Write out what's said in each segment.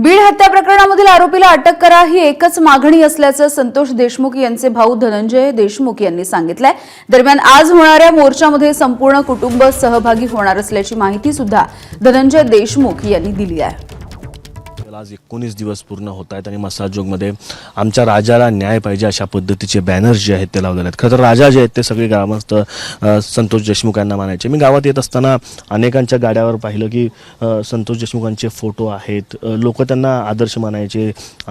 बीड हत्या प्रकरणामधील आरोपीला अटक करा ही एकच मागणी असल्याचं संतोष देशमुख यांचे भाऊ धनंजय देशमुख यांनी सांगितलंय। दरम्यान आज होणाऱ्या मोर्चामध्ये संपूर्ण कुटुंब सहभागी होणार असल्याची माहिती सुद्धा धनंजय देशमुख यांनी दिली आहे। आज 19 दिवस पूर्ण होत आहेत आणि मसाजोगमध्ये आमच्या राजाला न्याय पाहिजे अशा पद्धतीचे बॅनर्स जे आहेत ते लावलेले आहेत। खरं तर राजा जे आहेत ते सगळे ग्रामस्थ संतोष देशमुख यांना मानायचे। मी गावात येत असताना अनेकांच्या गाड्यावर पाहिलं की संतोष देशमुखांचे फोटो आहेत, लोक त्यांना आदर्श मानायचे।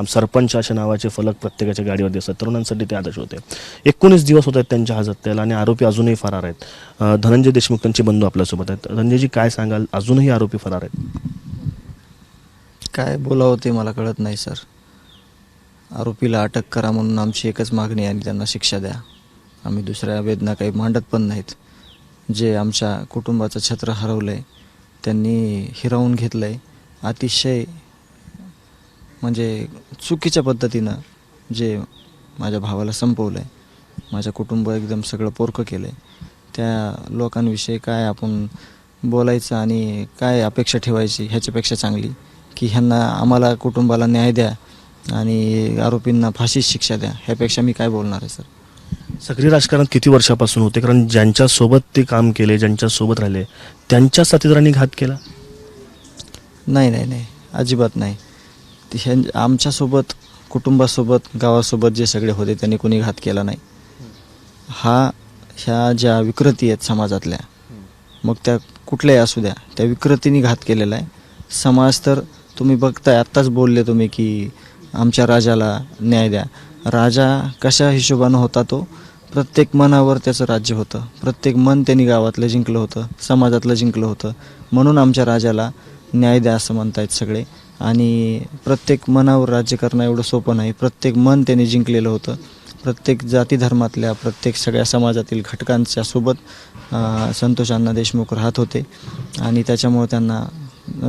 सरपंच अशा नावाचे फलक प्रत्येकाच्या गाडीवर दिसतात, तरुणांसाठी ते आदर्श होते। 19 दिवस होत आहेत त्यांच्या हत्याला आणि आरोपी अजूनही फरार आहेत। धनंजय देशमुख त्यांचे बंधू आपल्यासोबत आहेत। धनंजयजी, काय सांगाल, अजूनही आरोपी फरार आहेत? काय बोलावं ते मला कळत नाही सर। आरोपीला अटक करा म्हणून आमची एकच मागणी आहे आणि त्यांना शिक्षा द्या। आम्ही दुसऱ्या वेदना काही मांडत पण नाहीत। जे आमच्या कुटुंबाचं छत्र हरवलं आहे, त्यांनी हिरावून घेतलं आहे, अतिशय म्हणजे चुकीच्या पद्धतीनं जे माझ्या भावाला संपवलं आहे, माझं कुटुंब एकदम सगळं पोरकं केलं आहे। त्या लोकांविषयी काय आपण बोलायचं आणि काय अपेक्षा ठेवायची ह्याच्यापेक्षा चांगली की ह्यांना आम्हाला कुटुंबाला न्याय द्या आणि आरोपींना फाशीची शिक्षा द्या, ह्यापेक्षा मी काय बोलणार आहे सर। सक्रिय राजकारणात किती वर्षापासून होते? कारण ज्यांच्यासोबत ते काम केले, ज्यांच्यासोबत राहिले, त्यांच्या साथीदारांनी घात केला? नाही, अजिबात नाही। आमच्यासोबत, कुटुंबासोबत, गावासोबत जे सगळे होते त्यांनी कोणी घात केला नाही। ह्या ज्या विकृती आहेत समाजातल्या, मग त्या कुठल्याही असू द्या, त्या विकृतीने घात केलेला आहे। समाज तर तुम्ही बघताय, आत्ताच बोलले तुम्ही की आमच्या राजाला न्याय द्या। राजा कशा हिशोबानं होता? तो प्रत्येक मनावर त्याचं राज्य होतं, प्रत्येक मन त्यांनी गावातलं जिंकलं होतं, समाजातलं जिंकलं होतं, म्हणून आमच्या राजाला न्याय द्या असं म्हणतायत सगळे। आणि प्रत्येक मनावर राज्य करणं एवढं सोपं नाही। प्रत्येक मन त्यांनी जिंकलेलं होतं, प्रत्येक जाती धर्मातल्या, प्रत्येक सगळ्या समाजातील घटकांच्या सोबत संतोषांना देशमुख राहत होते आणि त्याच्यामुळे त्यांना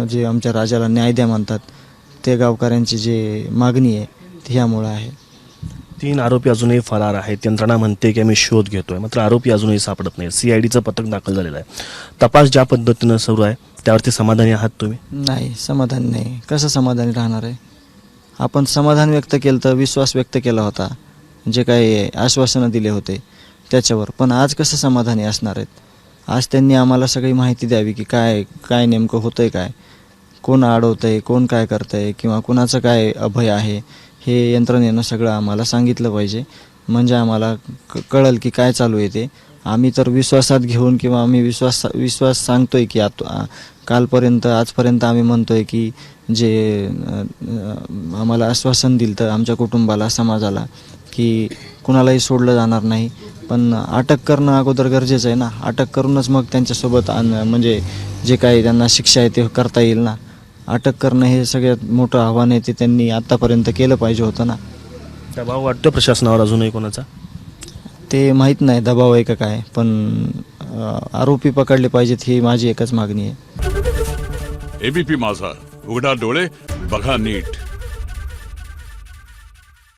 जे आमच्या राजाला न्याय द्या म्हणतात ते गावकऱ्यांची जे मागणी आहे ती ह्यामुळे आहे। 3 आरोपी अजूनही फरार आहेत। यंत्रणा म्हणते की आम्ही शोध घेतोय, मात्र आरोपी अजूनही सापडत नाही। CIDचं पथक दाखल झालेलं आहे। तपास ज्या पद्धतीनं सुरू आहे त्यावरती समाधानी आहात तुम्ही? नाही, समाधानी नाही। कसं समाधानी राहणार आहे? आपण समाधान व्यक्त केलं तर, विश्वास व्यक्त केला होता, जे काही आश्वासनं दिले होते त्याच्यावर, पण आज कसं समाधानी असणार आहेत? आज त्यांनी आम्हाला सगळी माहिती द्यावी की काय नेमकं होतंय, काय कोण अडवतंय, कोण काय करतंय, किंवा कुणाचं काय अभय आहे, हे यंत्रणेनं सगळं आम्हाला सांगितलं पाहिजे। म्हणजे आम्हाला कळलं की काय चालू आहे ते। आम्ही तर विश्वासात घेऊन किंवा आम्ही विश्वास सांगतोय की कालपर्यंत, आजपर्यंत आम्ही म्हणतोय की जे आम्हाला आश्वासन दिलं तर आमच्या कुटुंबाला, समाजाला, की कुणालाही सोडलं जाणार नाही, पण अटक करणं अगोदर गरजेचं आहे ना। अटक करूनच मग त्यांच्यासोबत म्हणजे जे काही त्यांना शिक्षा आहे ते करता येईल ना। अटक करणं हे सगळ्यात मोठं आव्हान आहे, ते त्यांनी आत्तापर्यंत केलं पाहिजे होतं ना। दबाव वाटतो प्रशासनावर अजूनही कोणाचा? ते माहीत नाही दबाव आहे का काय, पण आरोपी पकडले पाहिजेत ही माझी एकच मागणी आहे। ABP माझा, उघडा डोळे बघा नीट।